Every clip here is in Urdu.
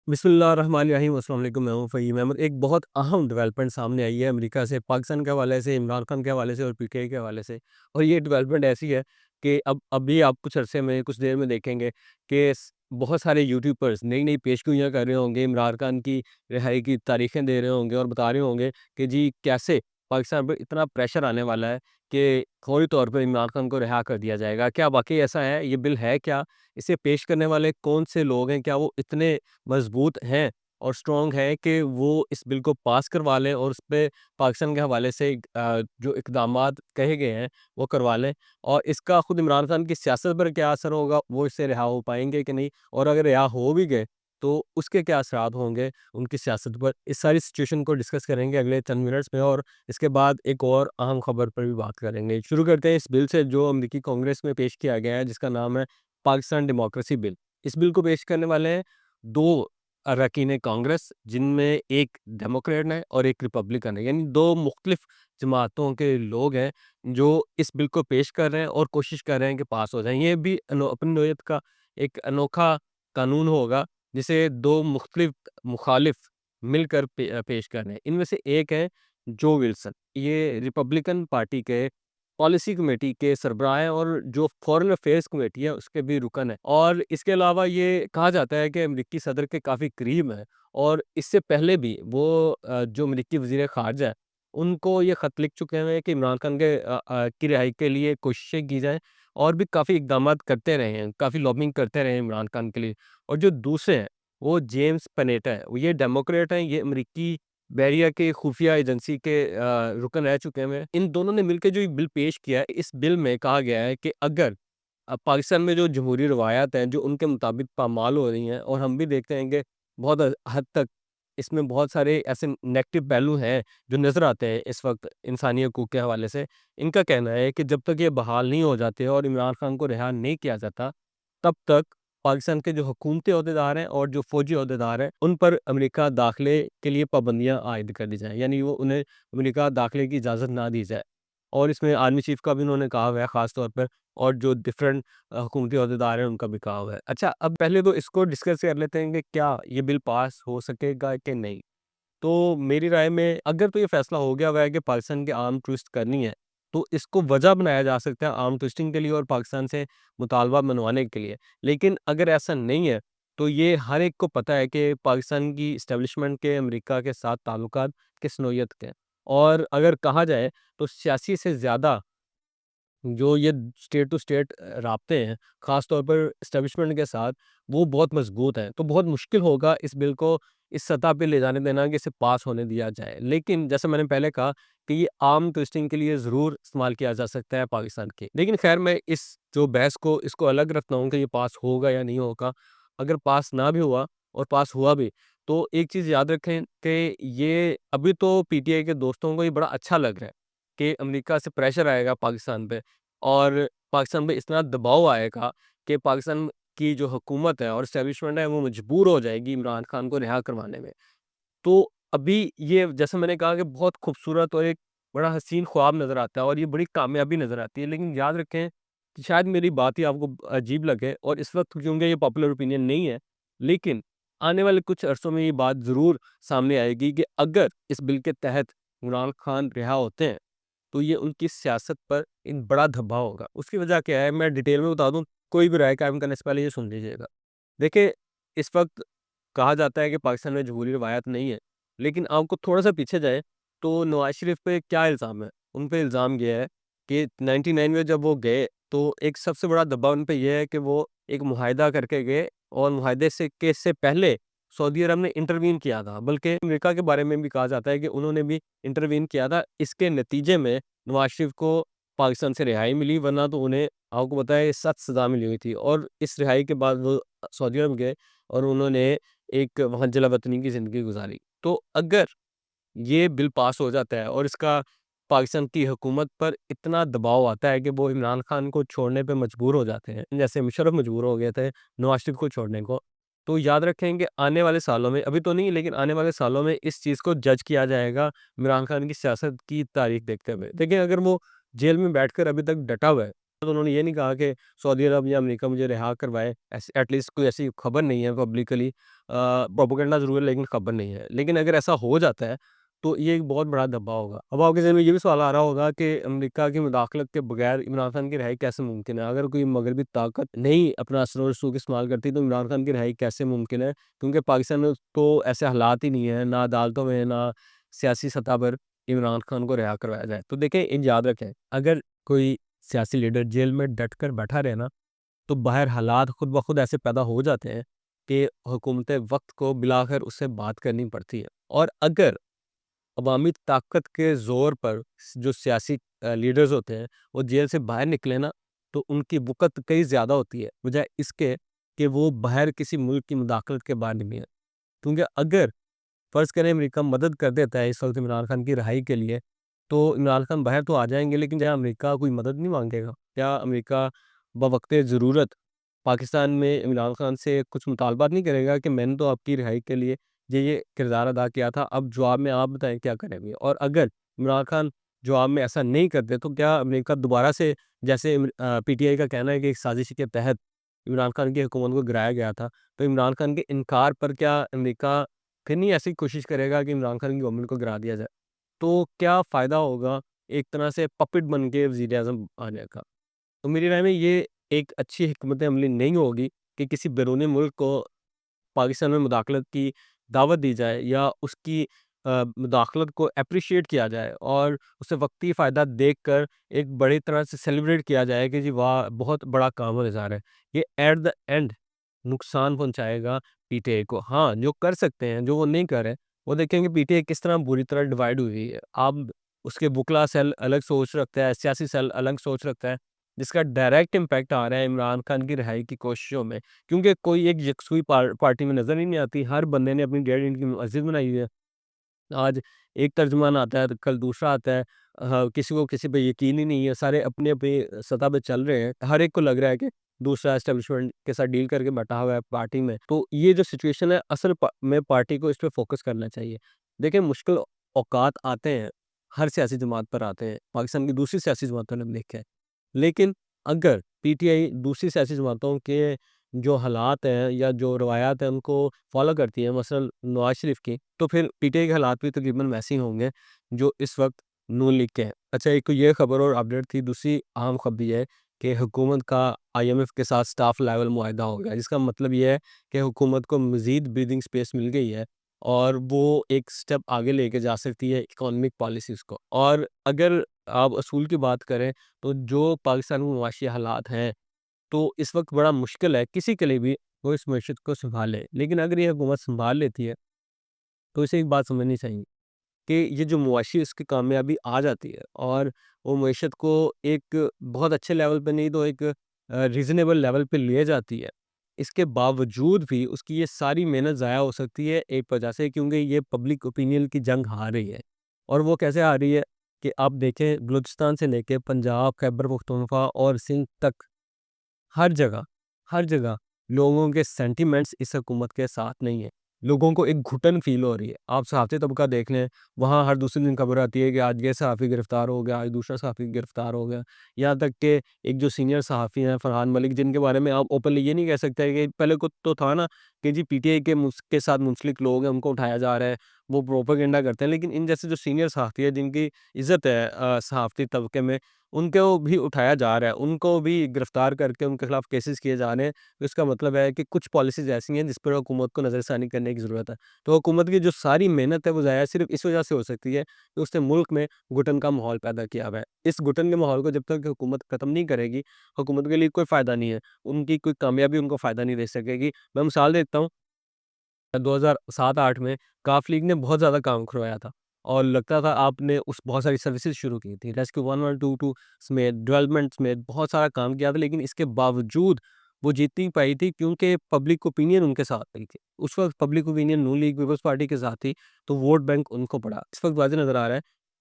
بسم اللہ الرحمن الرحیم، السلام علیکم، میں ہوں فہیم احمد۔ ایک بہت اہم ڈیولپمنٹ سامنے آئی ہے امریکہ سے، پاکستان کے حوالے سے، عمران خان کے حوالے سے اور پی ٹی آئی کے حوالے سے۔ اور یہ ڈیولپمنٹ ایسی ہے کہ ابھی آپ کچھ عرصے میں، کچھ دیر میں دیکھیں گے کہ بہت سارے یوٹیوبرز نئی نئی پیشگوئیاں کر رہے ہوں گے، عمران خان کی رہائی کی تاریخیں دے رہے ہوں گے اور بتا رہے ہوں گے کہ جی کیسے پاکستان پر اتنا پریشر آنے والا ہے کہ فوری طور پر عمران خان کو رہا کر دیا جائے گا۔ کیا واقعی ایسا ہے؟ یہ بل ہے کیا؟ اسے پیش کرنے والے کون سے لوگ ہیں؟ کیا وہ اتنے مضبوط ہیں اور اسٹرانگ ہے کہ وہ اس بل کو پاس کروا لیں اور اس پہ پاکستان کے حوالے سے جو اقدامات کہے گئے ہیں وہ کروا لیں؟ اور اس کا خود عمران خان کی سیاست پر کیا اثر ہوگا؟ وہ اس سے رہا ہو پائیں گے کہ نہیں؟ اور اگر رہا ہو بھی گئے تو اس کے کیا اثرات ہوں گے ان کی سیاست پر؟ اس ساری سچویشن کو ڈسکس کریں گے اگلے چند منٹس میں، اور اس کے بعد ایک اور اہم خبر پر بھی بات کریں گے۔ شروع کرتے ہیں اس بل سے جو امریکی کانگریس میں پیش کیا گیا ہے، جس کا نام ہے پاکستان ڈیموکریسی بل۔ اس بل کو پیش کرنے والے ہیں دو اراکین کانگریس، جن میں ایک ڈیموکریٹ ہے اور ایک ریپبلکن ہے، یعنی دو مختلف جماعتوں کے لوگ ہیں جو اس بل کو پیش کر رہے ہیں اور کوشش کر رہے ہیں کہ پاس ہو جائیں۔ یہ بھی اپنی نوعیت کا ایک انوکھا قانون ہوگا جسے دو مختلف مخالف مل کر پیش کر رہے ہیں۔ ان میں سے ایک ہے جو ولسن، یہ ریپبلکن پارٹی کے پالیسی کمیٹی کے سربراہ ہیں اور جو فورن افیئرس کمیٹی ہے اس کے بھی رکن ہے، اور اس کے علاوہ یہ کہا جاتا ہے کہ امریکی صدر کے کافی قریب ہیں، اور اس سے پہلے بھی وہ جو امریکی وزیر خارجہ ہے ان کو یہ خط لکھ چکے ہیں کہ عمران خان کی رہائی کے لیے کوششیں کی جائیں، اور بھی کافی اقدامات کرتے رہے ہیں، کافی لابنگ کرتے رہے ہیں عمران خان کے لیے۔ اور جو دوسرے ہیں وہ جیمز پنیٹا ہے، وہ یہ ڈیموکریٹ ہیں، یہ امریکی بحریہ کے خفیہ ایجنسی کے رکن رہ چکے ہیں۔ ان دونوں نے مل کے جو بل پیش کیا ہے، اس بل میں کہا گیا ہے کہ اگر پاکستان میں جو جمہوری روایات ہیں جو ان کے مطابق پامال ہو رہی ہیں، اور ہم بھی دیکھتے ہیں کہ بہت حد تک اس میں بہت سارے ایسے نیگیٹو پہلو ہیں جو نظر آتے ہیں اس وقت انسانی حقوق کے حوالے سے۔ ان کا کہنا ہے کہ جب تک یہ بحال نہیں ہو جاتے اور عمران خان کو رہا نہیں کیا جاتا، تب تک پاکستان کے جو حکومتی عہدیدار ہیں اور جو فوجی عہدیدار ہیں ان پر امریکہ داخلے کے لیے پابندیاں عائد کر دی جائیں، یعنی وہ انہیں امریکہ داخلے کی اجازت نہ دی جائے۔ اور اس میں آرمی چیف کا بھی انہوں نے کہا ہوا ہے خاص طور پر، اور جو ڈفرینٹ حکومتی عہدیدار ہیں ان کا بھی کہا ہوا ہے۔ اچھا، اب پہلے تو اس کو ڈسکس کر لیتے ہیں کہ کیا یہ بل پاس ہو سکے گا کہ نہیں۔ تو میری رائے میں اگر تو یہ فیصلہ ہو گیا ہوا ہے کہ پاکستان کے آرم ٹوئسٹ کرنی ہے، تو اس کو وجہ بنایا جا سکتا ہے آرم ٹوئسٹنگ کے لیے اور پاکستان سے مطالبہ منوانے کے لیے۔ لیکن اگر ایسا نہیں ہے تو یہ ہر ایک کو پتہ ہے کہ پاکستان کی اسٹیبلشمنٹ کے امریکہ کے ساتھ تعلقات کس نوعیت کے ہیں، اور اگر کہا جائے تو سیاسی سے زیادہ جو یہ اسٹیٹ ٹو اسٹیٹ رابطے ہیں، خاص طور پر اسٹیبلشمنٹ کے ساتھ، وہ بہت مضبوط ہیں۔ تو بہت مشکل ہوگا اس بل کو اس سطح پہ لے جانے دینا کہ اسے پاس ہونے دیا جائے۔ لیکن جیسے میں نے پہلے کہا کہ یہ عام ٹوئسٹنگ کے لیے ضرور استعمال کیا جا سکتا ہے پاکستان کے۔ لیکن خیر، میں اس جو بحث کو اس کو الگ رکھتا ہوں کہ یہ پاس ہوگا یا نہیں ہوگا۔ اگر پاس نہ بھی ہوا اور پاس ہوا بھی، تو ایک چیز یاد رکھیں کہ یہ ابھی تو پی ٹی آئی کے دوستوں کو یہ بڑا اچھا لگ رہا ہے کہ امریکہ سے پریشر آئے گا پاکستان پہ، اور پاکستان پہ اتنا دباؤ آئے گا کہ پاکستان کی جو حکومت ہے اور اسٹیبلشمنٹ ہے وہ مجبور ہو جائے گی عمران خان کو رہا کروانے میں۔ تو ابھی یہ جیسے میں نے کہا کہ بہت خوبصورت اور ایک بڑا حسین خواب نظر آتا ہے اور یہ بڑی کامیابی نظر آتی ہے، لیکن یاد رکھیں کہ شاید میری بات ہی آپ کو عجیب لگے، اور اس وقت کیونکہ یہ پاپولر اوپینین نہیں ہے، لیکن آنے والے کچھ عرصوں میں یہ بات ضرور سامنے آئے گی کہ اگر اس بل کے تحت عمران خان رہا ہوتے ہیں تو یہ ان کی سیاست پر ایک بڑا دھبا ہوگا۔ اس کی وجہ کیا ہے میں ڈیٹیل میں بتا دوں، کوئی بھی رائے قائم کرنے سے پہلے یہ سن لیجیے گا۔ دیکھیں، اس وقت کہا جاتا ہے کہ پاکستان میں جمہوری روایات نہیں ہے، لیکن آپ کو تھوڑا سا پیچھے جائیں تو نواز شریف پہ کیا الزام ہے؟ ان پہ الزام یہ ہے کہ 99 میں جب وہ گئے تو ایک سب سے بڑا دباؤ ان پہ یہ ہے کہ وہ ایک معاہدہ کر کے گئے، اور معاہدے سے پہلے سعودی عرب نے انٹروین کیا تھا، بلکہ امریکہ کے بارے میں بھی کہا جاتا ہے کہ انہوں نے بھی انٹروین کیا تھا۔ اس کے نتیجے میں نواز شریف کو پاکستان سے رہائی ملی، ورنہ تو انہیں آپ کو بتائے سخت سزا ملی ہوئی تھی۔ اور اس رہائی کے بعد وہ سعودی عرب گئے اور انہوں نے ایک وہاں جلا وطنی کی زندگی گزاری۔ تو اگر یہ بل پاس ہو جاتا ہے اور اس کا پاکستان کی حکومت پر اتنا دباؤ آتا ہے کہ وہ عمران خان کو چھوڑنے پہ مجبور ہو جاتے ہیں، جیسے مشرف مجبور ہو گئے تھے نواز شریف کو چھوڑنے کو، تو یاد رکھیں کہ آنے والے سالوں میں، ابھی تو نہیں لیکن آنے والے سالوں میں اس چیز کو جج کیا جائے گا عمران خان کی سیاست کی تاریخ دیکھتے ہوئے۔ دیکھیں، اگر وہ جیل میں بیٹھ کر ابھی تک ڈٹا ہوا ہے تو انہوں نے یہ نہیں کہا کہ سعودی عرب یا امریکہ مجھے رہا کروائے، ایٹ لیسٹ کوئی ایسی خبر نہیں ہے پبلکلی، پروپیگنڈا ضرور ہے لیکن خبر نہیں ہے۔ لیکن اگر ایسا ہو جاتا ہے تو یہ ایک بہت بڑا دباؤ ہوگا۔ اب آپ کے ذہن میں یہ بھی سوال آ رہا ہوگا کہ امریکہ کی مداخلت کے بغیر عمران خان کی رہائی کیسے ممکن ہے؟ اگر کوئی مغربی طاقت نہیں اپنا اثر و رسوخ استعمال کرتی تو عمران خان کی رہائی کیسے ممکن ہے؟ کیونکہ پاکستان میں تو ایسے حالات ہی نہیں ہیں، نہ عدالتوں میں نہ سیاسی سطح پر عمران خان کو رہا کروایا جائے۔ تو دیکھیں یاد رکھیں، اگر کوئی سیاسی لیڈر جیل میں ڈٹ کر بیٹھا رہے نا، تو باہر حالات خود بخود ایسے پیدا ہو جاتے ہیں کہ حکومت وقت کو بلاخر اس سے بات کرنی پڑتی ہے۔ اور اگر عوامی طاقت کے زور پر جو سیاسی لیڈرز ہوتے ہیں وہ جیل سے باہر نکلے نا، تو ان کی وقت کئی زیادہ ہوتی ہے بجائے اس کے کہ وہ باہر کسی ملک کی مداخلت کے بعد نکلیں۔ کیونکہ اگر فرض کریں امریکہ مدد کر دیتا ہے اس وقت عمران خان کی رہائی کے لیے، تو عمران خان باہر تو آ جائیں گے، لیکن کیا امریکہ کوئی مدد نہیں مانگے گا؟ کیا امریکہ بوقت ضرورت پاکستان میں عمران خان سے کچھ مطالبات نہیں کرے گا کہ میں نے تو آپ کی رہائی کے لیے یہ کردار ادا کیا تھا، اب جواب میں آپ بتائیں کیا کریں گے؟ اور اگر عمران خان جواب میں ایسا نہیں کرتے تو کیا امریکہ دوبارہ سے، جیسے پی ٹی آئی کا کہنا ہے کہ ایک سازش کے تحت عمران خان کی حکومت کو گرایا گیا تھا، تو عمران خان کے انکار پر کیا امریکہ پھر نہیں ایسی کوشش کرے گا کہ عمران خان کی گورنمنٹ کو گرا دیا جائے؟ تو کیا فائدہ ہوگا ایک طرح سے پپٹ بن کے وزیر اعظم آنے کا؟ تو میری رائے میں یہ ایک اچھی حکمت عملی نہیں ہوگی کہ کسی بیرونی ملک کو پاکستان میں مداخلت کی دعوت دی جائے یا اس کی مداخلت کو اپریشیٹ کیا جائے اور اسے وقتی فائدہ دیکھ کر ایک بڑی طرح سے سیلیبریٹ کیا جائے کہ جی واہ بہت بڑا کام ہو جا رہا ہے۔ یہ ایٹ دا اینڈ نقصان پہنچائے گا پی ٹی آئی کو۔ ہاں، جو کر سکتے ہیں، جو وہ نہیں کر رہے، وہ دیکھیں گے پی ٹی آئی کس طرح بری طرح ڈیوائڈ ہوئی ہے۔ اب اس کے وکلا سیل الگ سوچ رکھتا ہے، سیاسی سیل الگ سوچ رکھتا ہے، جس کا ڈائریکٹ امپیکٹ آ رہا ہے عمران خان کی رہائی کی کوششوں میں، کیونکہ کوئی ایک یکسوئی پارٹی میں نظر ہی نہیں آتی۔ ہر بندے نے اپنی ڈیڑھ انچ کی مسجد بنائی ہوئی ہے۔ آج ایک ترجمان آتا ہے تو کل دوسرا آتا ہے، کسی کو کسی پہ یقین ہی نہیں ہے، سارے اپنے اپنی سطح پہ چل رہے ہیں، ہر ایک کو لگ رہا ہے کہ دوسرا اسٹیبلشمنٹ کے ساتھ ڈیل کر کے بیٹھا ہوا ہے پارٹی میں۔ تو یہ جو سچویشن ہے، اصل میں پارٹی کو اس پہ فوکس کرنا چاہیے۔ دیکھیں مشکل اوقات آتے ہیں، ہر سیاسی جماعت پر آتے ہیں، پاکستان کی دوسری سیاسی جماعتوں نے بھی دیکھا ہے، لیکن اگر پی ٹی آئی دوسری سیاسی جماعتوں کے جو حالات ہیں یا جو روایات ہیں ان کو فالو کرتی ہے، مثلا نواز شریف کی، تو پھر پی ٹی آئی کے حالات بھی تقریباً ویسے ہی ہوں گے جو اس وقت نون لیگ کے ہیں۔ اچھا، ایک یہ خبر اور اپڈیٹ تھی، دوسری اہم خبر یہ ہے کہ حکومت کا آئی ایم ایف کے ساتھ سٹاف لیول معاہدہ ہو گیا، جس کا مطلب یہ ہے کہ حکومت کو مزید بریدنگ سپیس مل گئی ہے اور وہ ایک سٹیپ آگے لے کے جا سکتی ہے اکانومک پالیسیز کو۔ اور اگر آپ اصول کی بات کریں تو جو پاکستان میں معاشی حالات ہیں، تو اس وقت بڑا مشکل ہے کسی کے لیے بھی وہ اس معیشت کو سنبھالے، لیکن اگر یہ حکومت سنبھال لیتی ہے تو اسے ایک بات سمجھنی چاہیے کہ یہ جو معاشی اس کی کامیابی آ جاتی ہے اور وہ معیشت کو ایک بہت اچھے لیول پہ نہیں تو ایک ریزنیبل لیول پہ لے جاتی ہے، اس کے باوجود بھی اس کی یہ ساری محنت ضائع ہو سکتی ہے ایک وجہ سے، کیونکہ یہ پبلک اوپینین کی جنگ ہار رہی ہے۔ اور وہ کیسے ہار رہی ہے کہ آپ دیکھیں بلوچستان سے لے کے پنجاب، خیبر پختونخوا اور سندھ تک، ہر جگہ لوگوں کے سینٹیمنٹس اس حکومت کے ساتھ نہیں ہیں، لوگوں کو ایک گھٹن فیل ہو رہی ہے۔ آپ صحافتی طبقہ دیکھ لیں، وہاں ہر دوسرے دن خبر آتی ہے کہ آج یہ صحافی گرفتار ہو گیا، آج دوسرا صحافی گرفتار ہو گیا، یہاں تک کہ ایک جو سینئر صحافی ہیں فرحان ملک، جن کے بارے میں آپ اوپنلی یہ نہیں کہہ سکتے کہ پہلے کو تو تھا نا کہ جی پی ٹی آئی کے ساتھ منسلک لوگ ہیں ان کو اٹھایا جا رہا ہے، وہ پروپیگنڈا کرتے ہیں، لیکن ان جیسے جو سینئر صحافی ہیں جن کی عزت ہے صحافتی طبقے میں، ان کو بھی اٹھایا جا رہا ہے، ان کو بھی گرفتار کر کے ان کے خلاف کیسز کیے جا رہے ہیں۔ تو اس کا مطلب ہے کہ کچھ پالیسیز ایسی ہیں جس پر حکومت کو نظر ثانی کرنے کی ضرورت ہے۔ تو حکومت کی جو ساری محنت ہے وہ ضائع صرف اس وجہ سے ہو سکتی ہے کہ اس نے ملک میں گھٹن کا ماحول پیدا کیا ہوا ہے۔ اس گھٹن کے ماحول کو جب تک حکومت ختم نہیں کرے گی، حکومت کے لیے کوئی فائدہ نہیں ہے، ان کی کوئی کامیابی ان کو فائدہ نہیں دے سکے گی۔ میں مثال دیتا ہوں، 2007-8 میں کاف لیگ نے بہت زیادہ کام کروایا تھا اور لگتا تھا آپ نے اس بہت ساری سروسز شروع کی تھی، ریسکیو 112 سمیت ڈیولپمنٹ سمیت بہت سارا کام کیا تھا، لیکن اس کے باوجود وہ جیت نہیں پائی تھی کیونکہ پبلک اوپینین ان کے ساتھ نہیں تھی۔ اس وقت پبلک اوپینین نون لیگ پیپلز پارٹی کے ساتھ تھی تو ووٹ بینک ان کو پڑا۔ اس وقت واضح نظر آ رہا ہے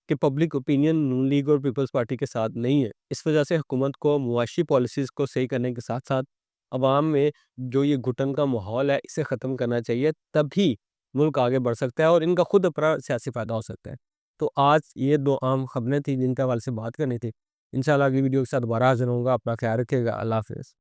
کہ پبلک اوپینین نون لیگ اور پیپلز پارٹی کے ساتھ نہیں ہے۔ اس وجہ سے حکومت کو معاشی پالیسیز کو صحیح کرنے کے ساتھ ساتھ عوام میں جو یہ گھٹن کا ماحول ہے اسے ختم کرنا چاہیے، تبھی ملک آگے بڑھ سکتا ہے اور ان کا خود اپنا سیاسی فائدہ ہو سکتا ہے۔ تو آج یہ دو عام خبریں تھیں جن کے حوالے سے بات کرنی تھی۔ انشاءاللہ اگلی ویڈیو کے ساتھ دوبارہ حاضر ہوں گا. اپنا خیال رکھیے گا. اللہ حافظ.